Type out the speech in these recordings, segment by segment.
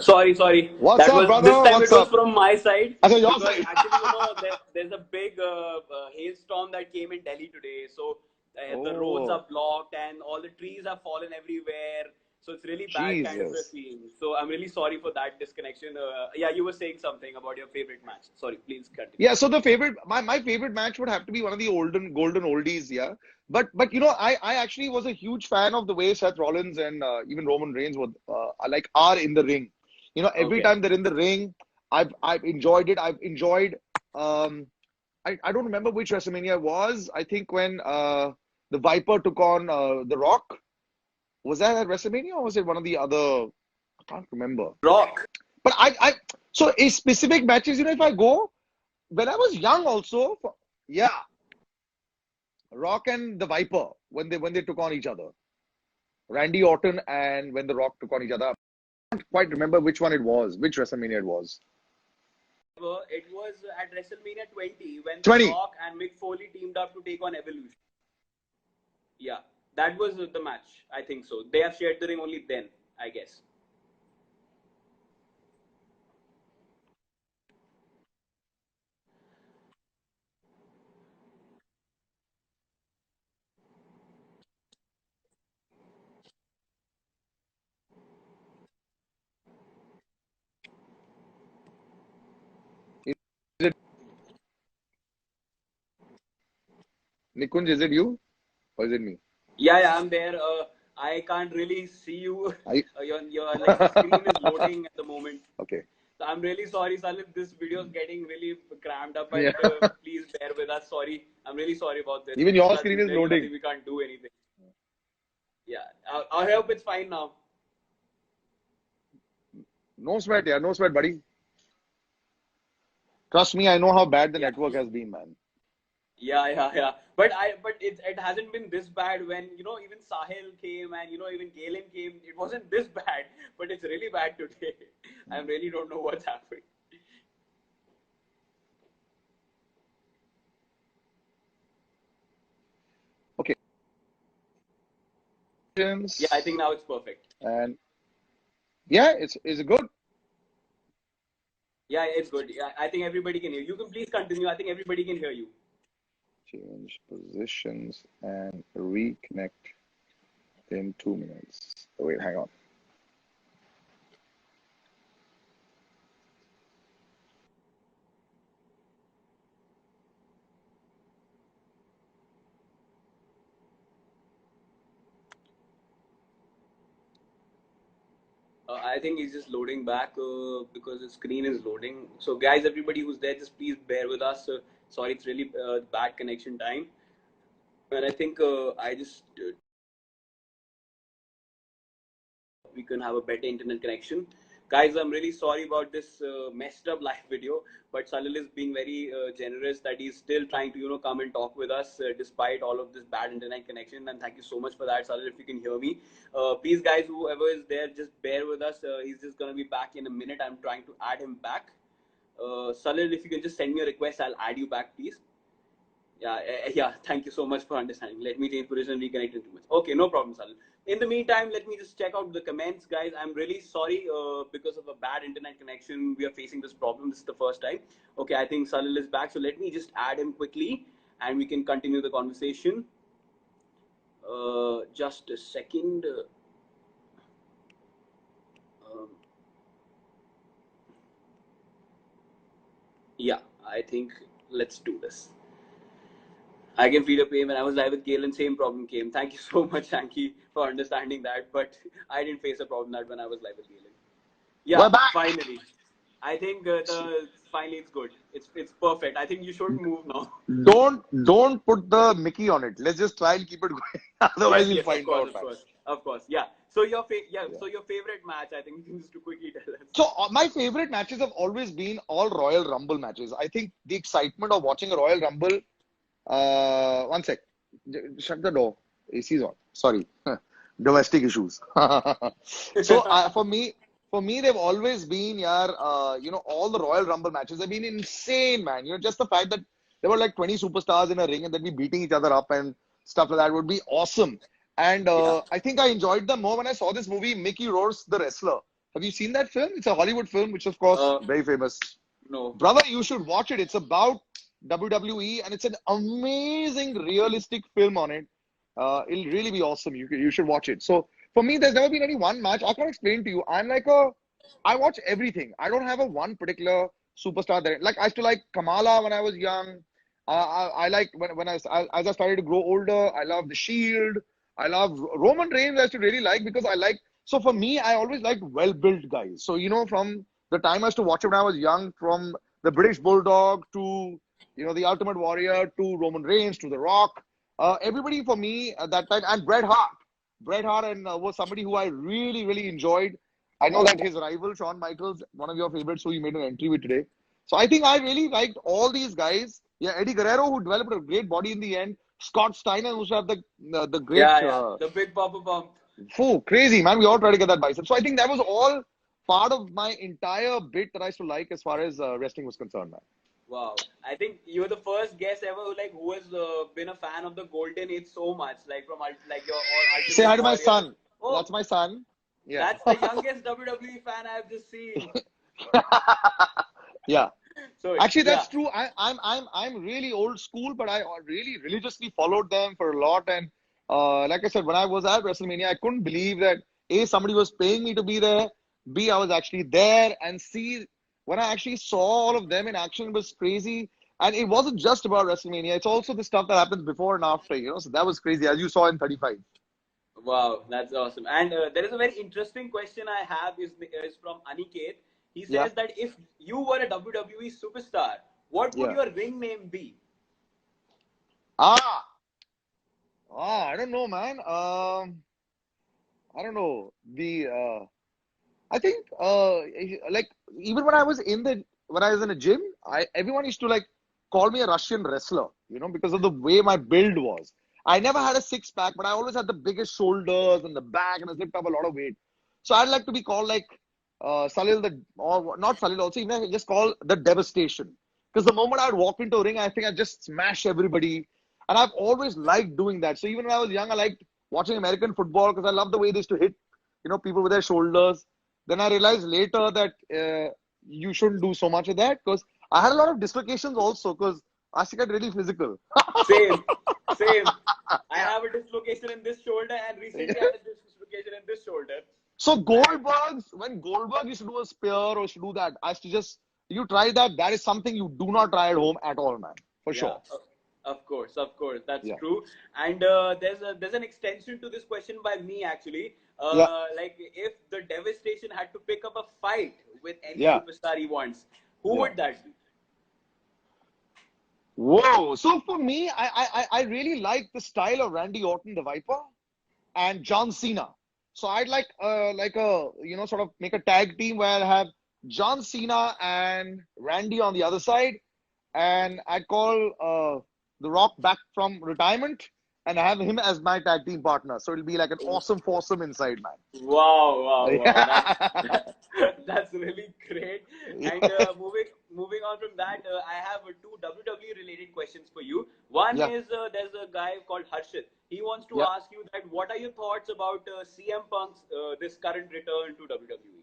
Sorry. What's That up, was this brother? time. What's It was up? from my side I said your because side. actually, there's a big hailstorm that came in Delhi today. So the roads Oh, are blocked and all the trees have fallen everywhere. So it's really bad kind of a Jesus. scene. So I'm really sorry for that disconnection. Yeah, you were saying something about your favorite match. Sorry, please continue. Yeah, so my favorite match would have to be one of the golden oldies, yeah. But I actually was a huge fan of the way Seth Rollins and even Roman Reigns are in the ring. Every Okay. time they're in the ring, I've enjoyed it. I've enjoyed um I don't remember which WrestleMania it was. I think when the Viper took on The Rock. Was that at WrestleMania or was it one of the other? I can't remember. Rock. But so a specific matches, if I go, when I was young also, yeah, Rock and the Viper when they took on each other. Randy Orton and when the Rock took on each other. I can't quite remember which one it was, which WrestleMania it was. It was at WrestleMania 20 when The 20. Rock and Mick Foley teamed up to take on Evolution. Yeah, that was the match. I think so. They have shared the ring only then, I guess. Is it Nikunj, is it you or is it me? Yeah, I'm there. I can't really see you. I Your like screen is loading at the moment. okay. So I'm really sorry, Salil. This video is getting really cramped up, but Yeah. please bear with us. Sorry, I'm really sorry about this. Even your screen is There's loading. nothing we can't do anything. Yeah, I hope it's fine now. No sweat, yeah, no sweat, buddy. Trust me, I know how bad the Yeah. network has been, man. Yeah. But it hasn't been this bad when even Sahil came and even Galen came. It wasn't this bad, but it's really bad today. I really don't know what's happening. Okay. Yeah, I think now it's perfect. And yeah, it's good. Yeah, it's good. Yeah, I think everybody can hear. You can please continue. I think everybody can hear you. Change positions and reconnect in 2 minutes. Oh, wait, hang on. I think he's just loading back because the screen is loading. So, guys, everybody who's there, just please bear with us. Sorry, it's really bad connection time. And I think I just we can have a better internet connection. Guys, I'm really sorry about this messed up live video, but Salil is being very generous that he's still trying to come and talk with us despite all of this bad internet connection. And thank you so much for that, Salil. If you can hear me, please, guys, whoever is there, just bear with us. He's just gonna be back in a minute. I'm trying to add him back. Salil, if you can just send me a request, I'll add you back, please. Yeah. Thank you so much for understanding. Let me change position and reconnect in 2 minutes. Okay, no problem, Salil. In the meantime, let me just check out the comments, guys. I'm really sorry because of a bad internet connection. We are facing this problem. This is the first time. Okay, I think Salil is back. So let me just add him quickly and we can continue the conversation. Just a second. Um, yeah, I think let's do this. I can feel your pain. When I was live with Galen, same problem came. Thank you so much, Shanky, for understanding that. But I didn't face a problem that when I was live with Galen. We're Yeah, back. finally. I think the finally it's good. It's perfect. I think you should move now. Don't put the Mickey on it. Let's just try and keep it going. Otherwise, you'll Yes, of find course, out, of man. course, of course. Yeah. So Yeah. so your favorite match, I think you can just quickly tell us. So my favorite matches have always been all Royal Rumble matches. I think the excitement of watching a Royal Rumble. One sec. Shut the door. AC is on. Sorry. Domestic issues. So for me, they've always been, yeah, all the Royal Rumble matches have been insane, man. Just the fact that there were like 20 superstars in a ring and they'd be beating each other up and stuff like that would be awesome. And Yeah. I think I enjoyed them more when I saw this movie, Mickey Rourke, the wrestler. Have you seen that film? It's a Hollywood film, which of course Uh, very famous. no. Brother, you should watch it. It's about WWE and it's an amazing realistic film on it. It'll really be awesome. You should watch it. So for me, there's never been any one match. I can't explain to you. I watch everything. I don't have a one particular superstar that like I used to like Kamala when I was young. I like when as I started to grow older. I love the Shield. I love Roman Reigns. I used to really like because I like. So for me, I always liked well-built guys. So from the time I used to watch it when I was young, from the British Bulldog to the Ultimate Warrior to Roman Reigns to The Rock. Everybody for me at that time, and Bret Hart. Bret Hart and was somebody who I really, really enjoyed. I know that his rival, Shawn Michaels, one of your favorites, who you made an entry with today. So I think I really liked all these guys. Yeah, Eddie Guerrero, who developed a great body in the end. Scott Steiner, who used to have the great, Yeah. The big Papa Pump. crazy, man. We all try to get that bicep. So I think that was all part of my entire bit that I used to like as far as wrestling was concerned, man. Wow, I think you're the first guest ever who has been a fan of the Golden Age so much, like from like your Say Ultimate hi to my Warrior. son. Oh, That's my son. Yeah. that's the youngest WWE fan I've just seen. Yeah. So Actually, yeah, that's true. I'm really old school, but I really religiously followed them for a lot. And like I said, when I was at WrestleMania, I couldn't believe that A, somebody was paying me to be there. B, I was actually there. And C, when I actually saw all of them in action, it was crazy. And it wasn't just about WrestleMania. It's also the stuff that happens before and after. So that was crazy, as you saw in 35. wow, that's awesome. And there is a very interesting question I have is from Aniket. He Yeah. says that if you were a WWE superstar, what would Yeah. your ring name be? Ah, I don't know, man. I don't know. I think like even when I was in a gym, everyone used to like call me a Russian wrestler, because of the way my build was. I never had a six pack, but I always had the biggest shoulders and the back, and I lifted up a lot of weight. So I'd like to be called like Salil, or not Salil, also even I just call the devastation. Because the moment I'd walk into a ring, I think I'd just smash everybody. And I've always liked doing that. So even when I was young, I liked watching American football because I love the way they used to hit, people with their shoulders. Then I realized later that you shouldn't do so much of that because I had a lot of dislocations also because I used to get really physical. Same, same. I have a dislocation in this shoulder, and recently I had a dislocation in this shoulder. So when Goldberg used to do a spear or used to do that, I used to you try that. That is something you do not try at home at all, man. For Yeah, sure. of course, that's Yeah. true. And there's an extension to this question by me actually. Yeah. Like if the Devastation had to pick up a fight with any Yeah. superstar he wants, who Yeah. would that be? Whoa. So for me, I really like the style of Randy Orton, the Viper, and John Cena. So I'd like a sort of make a tag team where I have John Cena and Randy on the other side, and I'd call The Rock back from retirement and have him as my tag team partner. So it'll be like an awesome foursome inside, man. Wow, wow, wow. Yeah. That's really great. And Yeah. moving on from that, I have two WWE related questions for you. One Yeah. is there's a guy called Harshit. He wants to Yeah. ask you that what are your thoughts about CM Punk's this current return to WWE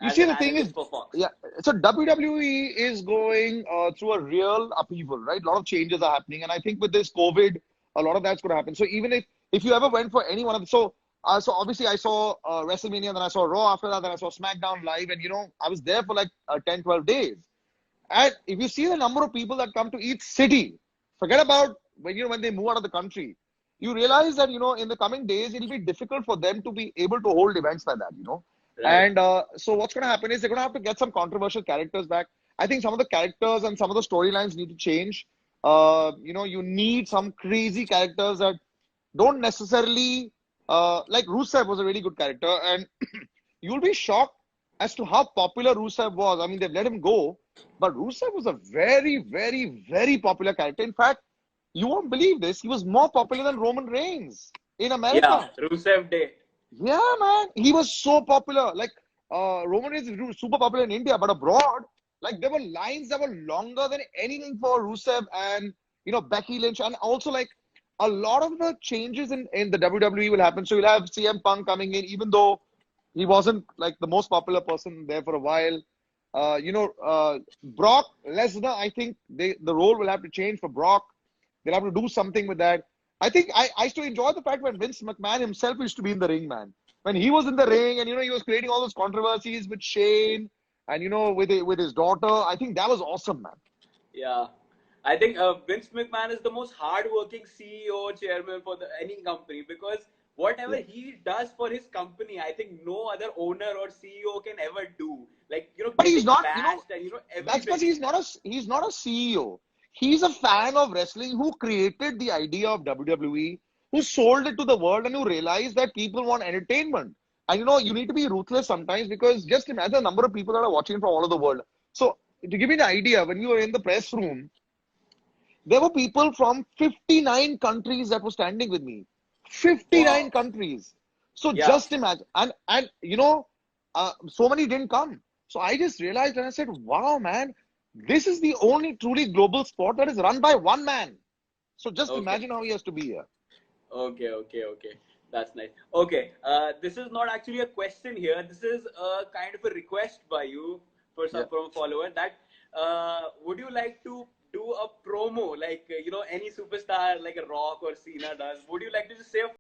You as see, an the thing analyst is, for Fox? yeah, so WWE is going through a real upheaval, right? A lot of changes are happening, and I think with this COVID, a lot of that's going to happen. So even if you ever went for any one of the, so obviously I saw WrestleMania, then I saw Raw after that, then I saw SmackDown live, and I was there for like 10, 12 days. And if you see the number of people that come to each city, forget about when they move out of the country, you realize that in the coming days it'll be difficult for them to be able to hold events like that. Right. And so what's going to happen is they're going to have to get some controversial characters back. I think some of the characters and some of the storylines need to change. You need some crazy characters that don't necessarily like Rusev was a really good character, and you'll be shocked as to how popular Rusev was. I mean, they've let him go, but Rusev was a very, very, very popular character. In fact, you won't believe this, he was more popular than Roman Reigns in Yeah, America. Rusev Day. Yeah, man. He was so popular. Like, Roman Reigns is super popular in India, but abroad, like, there were lines that were longer than anything for Rusev and, Becky Lynch. And also, like, a lot of the changes in the WWE will happen. So you'll have CM Punk coming in, even though He wasn't like the most popular person there for a while. Brock Lesnar, I think the role will have to change for Brock. They'll have to do something with that. I think I used to enjoy the fact when Vince McMahon himself used to be in the ring, man. When he was in the ring and he was creating all those controversies with Shane and with his daughter. I think that was awesome, man. Yeah. I think Vince McMahon is the most hardworking CEO chairman for any company, because whatever Yeah. he does for his company, I think no other owner or CEO can ever do. Like, But he's getting not, bashed and that's because everything. he's not a CEO. He's a fan of wrestling who created the idea of WWE, who sold it to the world and who realized that people want entertainment. And you need to be ruthless sometimes because just imagine the number of people that are watching from all over the world. So to give you an idea, when you were in the press room, there were people from 59 countries that were standing with me. 59 Wow. countries. So Yeah. just imagine. And so many didn't come. So I just realized and I said, wow, man, this is the only truly global sport that is run by one man. So just Okay. imagine how he has to be here. Okay, okay, okay. That's nice. Okay, this is not actually a question here. This is a kind of a request by you for Yeah. some from a follower that would you like to do a promo like any superstar like a Rock or Cena does? Would you like to just say a